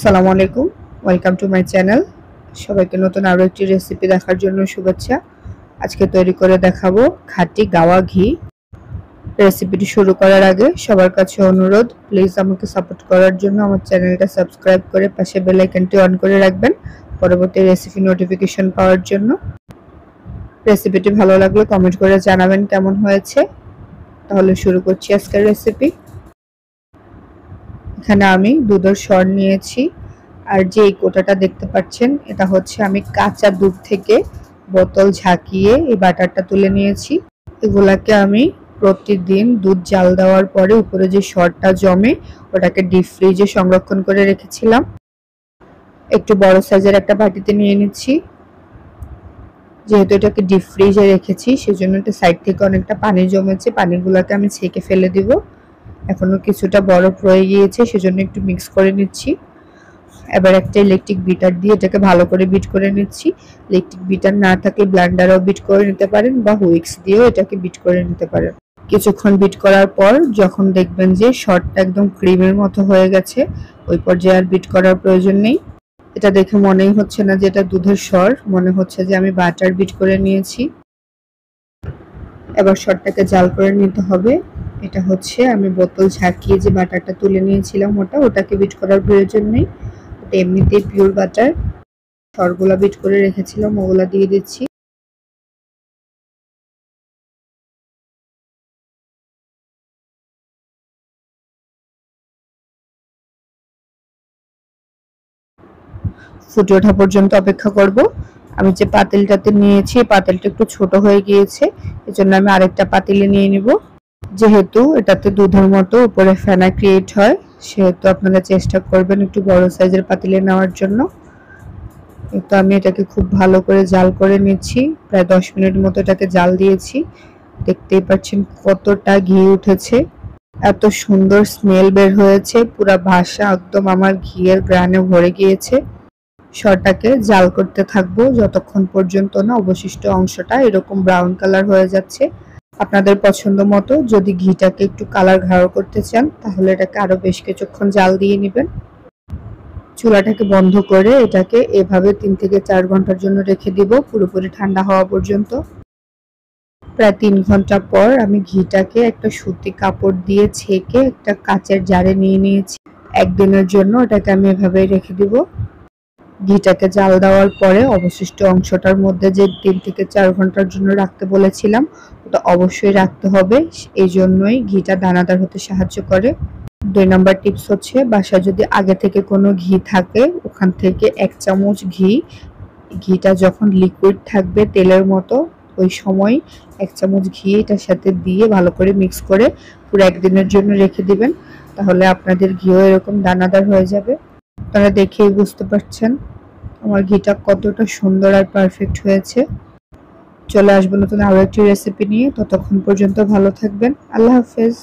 আসসালামু আলাইকুম, welcome to my channel. সবাইকে নতুন আরও একটি রেসিপি দেখার জন্য শুভেচ্ছা। আজকে তৈরি করে দেখাবো খাঁটি গাওয়া ঘি। রেসিপিটি শুরু করার আগে সবার কাছে অনুরোধ, প্লিজ আমাকে সাপোর্ট করার জন্য আমার চ্যানেলটা সাবস্ক্রাইব করে পাশে বেল আইকনটি অন করে রাখবেন পরবর্তী রেসিপি নোটিফিকেশন পাওয়ার জন্য। রেসিপিটি ভালো লাগলে কমেন্ট করে জানাবেন কেমন হয়েছে। তাহলে শুরু করছি আজকের রেসিপি। এখানে আমি দুধের সর নিয়েছি, আর যে এই কোটাটা দেখতে পাচ্ছেন এটা হচ্ছে আমি কাঁচা দুধ থেকে বোতল ঝাঁকিয়ে এই বাটারটা তুলে নিয়েছি। এগুলাকে আমি প্রতিদিন দুধ জাল দেওয়ার পরে উপরে যে সরটা জমে ওটাকে ডিপ ফ্রিজে সংরক্ষণ করে রেখেছিলাম। একটু বড় সাইজের একটা বাটিতে নিয়ে নিচ্ছি। যেহেতু এটাকে ডিপ ফ্রিজে রেখেছি সেজন্য এটা সাইড থেকে অনেকটা পানি জমেছে, পানিগুলোকে আমি ছেঁকে ফেলে দিব। এখনো কিছুটা বরফ রয়ে গিয়েছে সেজন্য একটু মিক্স করে নিচ্ছি। এবার একটা ইলেকট্রিক বিটার দিয়ে এটাকে ভালো করে বিট করে নিচ্ছি। ইলেকট্রিক বিটার না থাকলে ব্লেন্ডারও বিট করে নিতে পারেন বা হুইক্স দিয়েও এটাকে বিট করে নিতে পারেন। কিছুক্ষণ বিট করার পর যখন দেখবেন যে সরটা একদম ক্রিমের মতো হয়ে গেছে, ওই পর্যায়ে আর বিট করার প্রয়োজন নেই। এটা দেখে মনেই হচ্ছে না যে এটা দুধের সর, মনে হচ্ছে যে আমি বাটার বিট করে নিয়েছি। এবার সরটাকে জাল করে নিতে হবে। এটা হচ্ছে আমি বোতল ঝাঁকিয়ে যে বাটারটা তুলে নিয়েছিলাম ওটাকে বিট করার প্রয়োজন নেই, ওটা এমনিতেই পিওর বাটার। সরগুলা বিট করে রেখেছিলাম ওগুলা দিয়ে দিচ্ছি। ফুটে ওঠা পর্যন্ত অপেক্ষা করব। আমি যে পাতিলটাতে নিয়েছি পাতিলটা একটু ছোট হয়ে গিয়েছে, এজন্য আমি আরেকটা পাতিলে নিয়ে নিব। যেহেতু এটাতে দুধের মতো উপরে ফেনা ক্রিয়েট হয় সেহেতু আপনারা চেষ্টা করবেন একটু বড় সাইজের পাতিলে নেওয়ার জন্য। তো আমি এটাকে খুব ভালো করে জাল করে নিচ্ছি, প্রায় 10 মিনিট মতো এটাকে জাল দিয়েছি। দেখতেই পাচ্ছেন কতটা ঘি উঠেছে, এত সুন্দর স্মেল বের হয়েছে, পুরো ভাষা একদম আমার ঘিয়ের গ্রানে ভরে গিয়েছে। সরটাকে জাল করতে থাকবো যতক্ষণ পর্যন্ত না অবশিষ্ট অংশটা এরকম ব্রাউন কালার হয়ে যাচ্ছে। আপনাদের পছন্দ মতো যদি ঘিটাকে একটু কালার ঘাড়ো করতে চান তাহলে এটাকে আরো বেশ কিছুক্ষণ জাল দিয়ে নেবেন। চুলাটাকে বন্ধ করে এটাকে এভাবে 3 থেকে 4 ঘন্টার জন্য রেখে দিব, পুরোপুরি ঠান্ডা হওয়া পর্যন্ত। প্রায় 3 ঘন্টা পর আমি ঘিটাকে একটা সুতি কাপড় দিয়ে ছেঁকে একটা কাচের জারে নিয়ে নিয়েছি। একদিনের জন্য এটাকে আমি এভাবেই রেখে দিব। ঘিটাকে জাল দেওয়ার পরে অবশিষ্ট অংশটার মধ্যে যে 3 থেকে 4 ঘন্টার জন্য রাখতে বলেছিলাম ওটা অবশ্যই রাখতে হবে, এই জন্যই ঘিটা দানাদার হতে সাহায্য করে। 2 নাম্বার টিপস হচ্ছে, বাসায় যদি আগে থেকে কোনো ঘি থাকে ওখান থেকে 1 চামচ ঘিটা যখন লিকুইড থাকবে তেলের মতো ওই সময় 1 চামচ ঘি এটার সাথে দিয়ে ভালো করে মিক্স করে পুরো একদিনের জন্য রেখে দিবেন। তাহলে আপনাদের ঘিও এরকম দানাদার হয়ে যাবে। আপনারা দেখেই বুঝতে পারছেন আমার ঘিটা কতটা সুন্দর আর পারফেক্ট হয়েছে। চলে আসবো নতুন আরো একটি রেসিপি নিয়ে, ততক্ষণ পর্যন্ত ভালো থাকবেন। আল্লাহ হাফেজ।